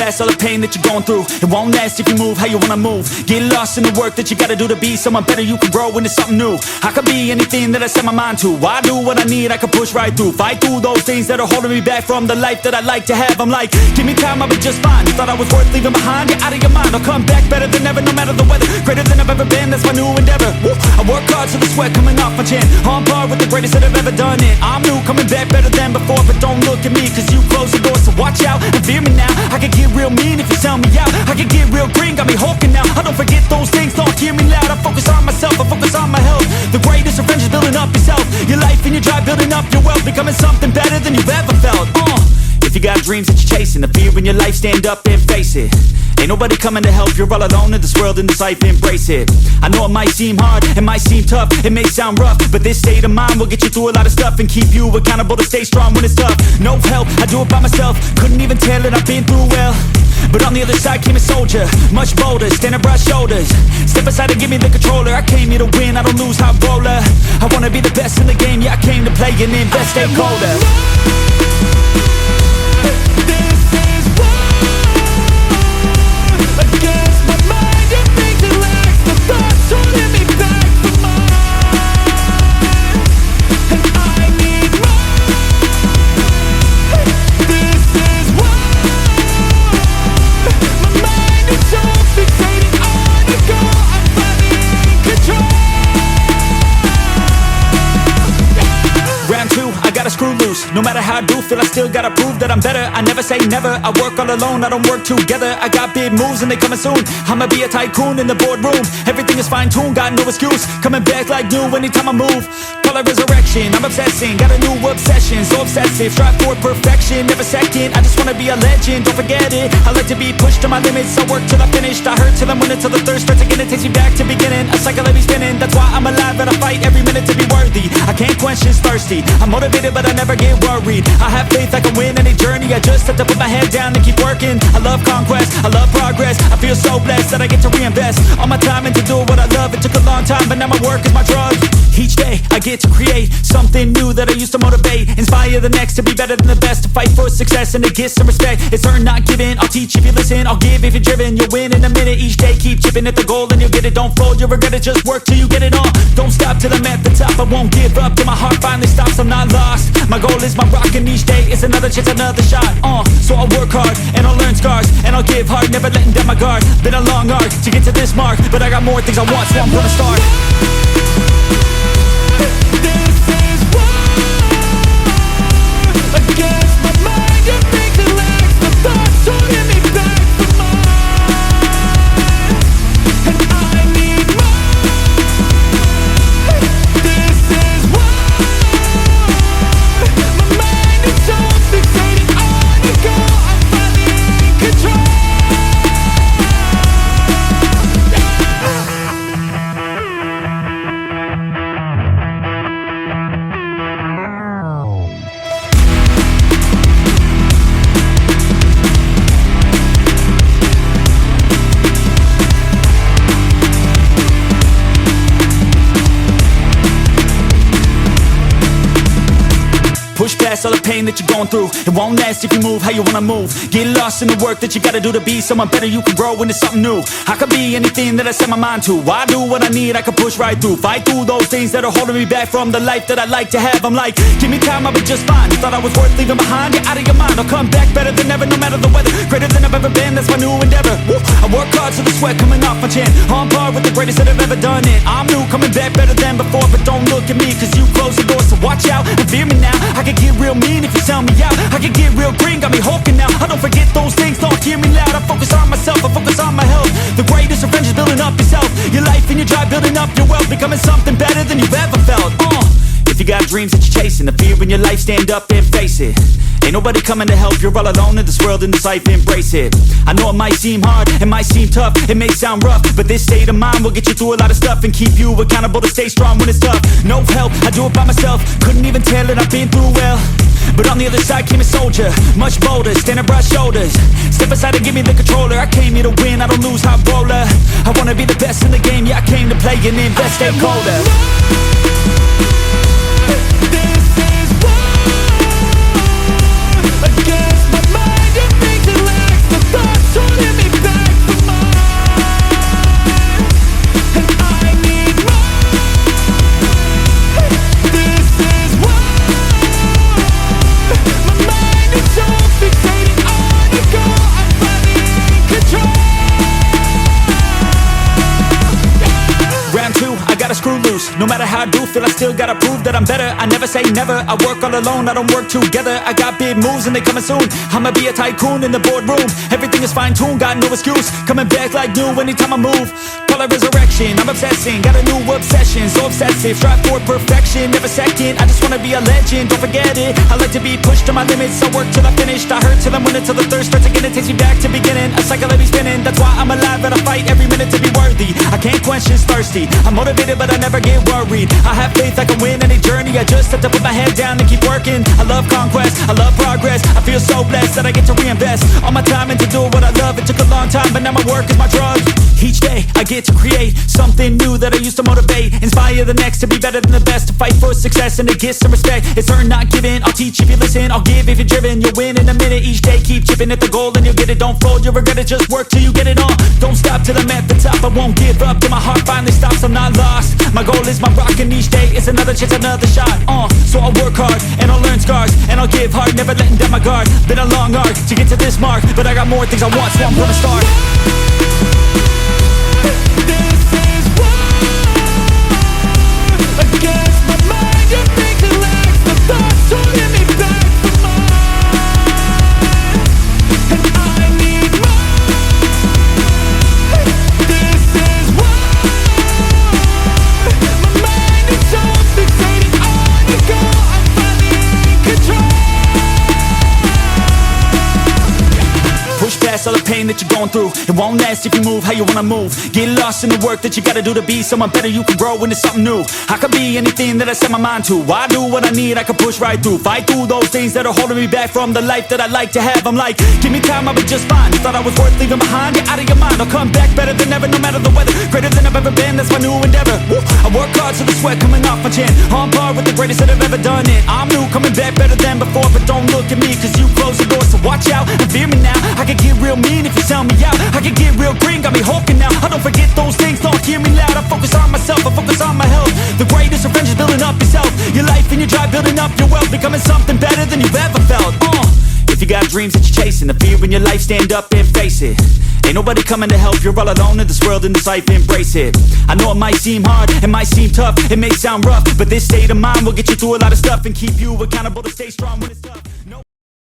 past all the pain that you're going through. It won't last if you move how you wanna move. Get lost in the work that you gotta do to be someone better. You can grow into something new. I could be anything that I set my mind to. I do what I need, I can push right through. Fight through those things that are holding me back from the life that I like to have. I'm like, give me time, I'll be just fine. You thought I was worth leaving behind? You're out of your mind. I'll come back better than ever, no matter the weather. Greater than I've ever been, that's my new endeavor. Woo. I work hard so the sweat coming off my chin. On par with the greatest that have ever done it. I'm new, coming back better than before. But don't look at me, cause you close the door. So watch out and fear me now. I can get real mean if you sell me out. I can get real green, got me hulking now. I don't forget those things, don't hear me loud. I focus on myself, I focus on my health. The greatest revenge is building up yourself. Your life and your drive, building up your wealth. Becoming something better than you've ever felt. If you got dreams that you're chasing, the fear in your life, stand up and face it. Ain't nobody coming to help, you're all alone in this world, in this life, embrace it. I know it might seem hard, it might seem tough, it may sound rough, but this state of mind will get you through a lot of stuff and keep you accountable to stay strong when it's tough. No help, I do it by myself, couldn't even tell it, I've been through well. But on the other side came a soldier, much bolder, standing broad shoulders. Step aside and give me the controller, I came here to win, I don't lose, high roller. I wanna be the best in the game, yeah I came to play and invest, stay colder. Screw loose, no matter how I do feel, I still gotta prove that I'm better. I never say never, I work all alone, I don't work together. I got big moves and they coming soon. I'ma be a tycoon in the boardroom. Everything is fine-tuned, got no excuse. Coming back like new anytime I move. Call it resurrection, I'm obsessing. Got a new obsession, so obsessive. Strive for perfection, never second. I just wanna be a legend, don't forget it. I like to be pushed to my limits, I work till I finished. I hurt till I'm winning, till the thirst starts again. It takes me back to beginning, a cycle I be spinning. That's why I'm alive and I fight every minute to be worthy. I can't quench this thirsty, I'm motivated but I never get worried. I have faith I can win any journey. I just have to put my head down and keep working. I love conquest, I love progress. I feel so blessed that I get to reinvest all my time into doing what I love. It took a long time, but now my work is my drug. Each day I get to create something new that I used to motivate. Inspire the next to be better than the best. To fight for success and to get some respect. It's earned, not given. I'll teach if you listen, I'll give if you're driven. You'll win in a minute. Each day keep chipping at the goal and you'll get it. Don't fold, you'll regret it. Just work till you get it on. Don't stop till I'm at the top. I won't give up till my heart finally stops. I'm not lost. My goal is my rock and each day is another chance, another shot. So I'll work hard and I'll learn scars and I'll give hard, never letting down my guard. Been a long arc to get to this mark, but I got more things I want, so I'm gonna start. This is war against my mind. You think it lacks the thoughts holding me back from mine, and I need more. This is war. My mind is so fixated on you go, I'm finally in control. Push past all the pain that you're going through. It won't last if you move how you wanna move. Get lost in the work that you gotta do to be someone better. You can grow into something new. I could be anything that I set my mind to. I do what I need, I can push right through. Fight through those things that are holding me back from the life that I like to have. I'm like, give me time, I'll be just fine. You thought I was worth leaving behind? You're out of your mind. I'll come back better than ever, no matter the weather. Greater than I've ever been, that's my new endeavor. Woo. I work hard so the sweat coming off my chin. On par with the greatest that have ever done it. I'm new, coming back better than before. But don't look at me, cause you close the door. So watch out and fear me now. I can get real mean if you sell me out. I can get real green, got me hulking now. I don't forget those things, don't hear me loud. I focus on myself, I focus on my health. The greatest revenge is building up yourself. Your life and your drive, building up your wealth. Becoming something better than you've ever felt. If you got dreams that you're chasing, the fear in your life, stand up and face it. Ain't nobody coming to help, you're all alone in this world, in this life, embrace it. I know it might seem hard, it might seem tough, it may sound rough, but this state of mind will get you through a lot of stuff and keep you accountable to stay strong when it's tough. No help, I do it by myself, couldn't even tell it, I've been through well. But on the other side came a soldier, much bolder, standing broad shoulders. Step aside and give me the controller, I came here to win, I don't lose, high roller. I wanna be the best in the game, yeah I came to play and invest, stay colder. Against my mind, you think it lacks the thoughts No matter how I do feel, I still gotta prove that I'm better. I never say never, I work all alone, I don't work together. I got big moves and they coming soon. I'ma be a tycoon in the boardroom. Everything is fine-tuned, got no excuse. Coming back like new anytime I move. Call it resurrection, I'm obsessing. Got a new obsession, so obsessive. Strive for perfection, never second. I just wanna be a legend, don't forget it. I like to be pushed to my limits, I work till I'm finished. I hurt till I'm winning, till the thirst starts again. It takes me back to beginning, a cycle let me spinning. That's why I'm alive and I fight every minute to be worthy. I can't quench this thirsty, I'm motivated but I never get worried. I have faith I can win any journey, I just have to put my head down and keep working. I love conquest, I love progress. I feel so blessed that I get to reinvest all my time into doing what I love. It took a long time but now my work is my drug. Each day I get to create something new that I used to motivate. Inspire the next to be better than the best, to fight for success and to get some respect. It's earned not given, I'll teach if you listen, I'll give if you're driven. You'll win in a minute, each day keep chipping at the goal and you'll get it. Don't fold, you'll regret it, just work till you get it on. Don't stop till I'm at the top, I won't give up till my heart finally stops. I'm not lost, my goal is my rock and each day is another chance, another shot. So I'll work hard and I'll learn scars and I'll give hard, never letting down my guard. Been a long arc to get to this mark, but I got more things I want, so I'm gonna start. This is war against my mind. You think it lacks the thoughts holding me back from mine, and I need more. This is war. My mind is so fixated on the goal. I'm finally in control. Push past all the pain that you're going through. It won't last if you move how you wanna move. Get lost in the work that you gotta do to be someone better. You can grow into something new. I could be anything that I set my mind to. I do what I need, I can push right through. Fight through those things that are holding me back from the life that I like to have. I'm like, give me time, I'll be just fine. You thought I was worth leaving behind? Get out of your mind, I'll come back better than ever, no matter the weather. Greater than I've ever been, that's my new endeavor. Woo. I work hard so the sweat coming off my chin. On par with the greatest that have ever done it. I'm new, coming back better than before. But don't look at me, cause you closed the door. So watch out and fear me now. I can get real mean if you sell me out. I can get real green, got me hulking now. I don't forget those things, don't hear me loud. I focus on myself, I focus on my health. The greatest revenge is building up yourself, your life and your drive, building up your wealth, becoming something better than you've ever felt. If you got dreams that you're chasing, the fear in your life, stand up and face it. Ain't nobody coming to help, you're all alone in this world, in this life, embrace it. I know it might seem hard, it might seem tough, it may sound rough, but this state of mind will get you through a lot of stuff and keep you accountable to stay strong when it's tough.